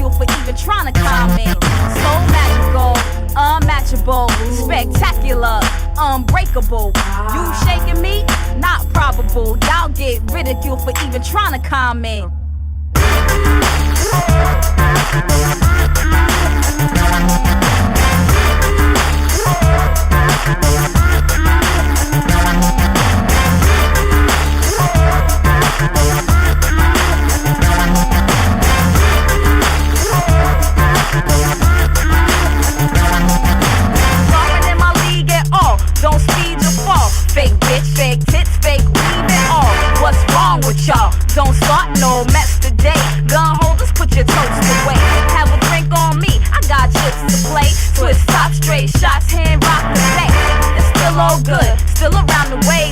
ridicule for even trying to comment. So magical, unmatchable, spectacular, unbreakable. You shaking me? Not probable. Y'all get ridiculed for even trying to comment. Don't speed or fall. Fake bitch, fake tits, fake weave and all. What's wrong with y'all? Don't start no mess today. Gun holders, put your toast away. Have a drink on me, I got chips to play. Twist top, straight shots, hand rock the play. It's still all good, still around the way.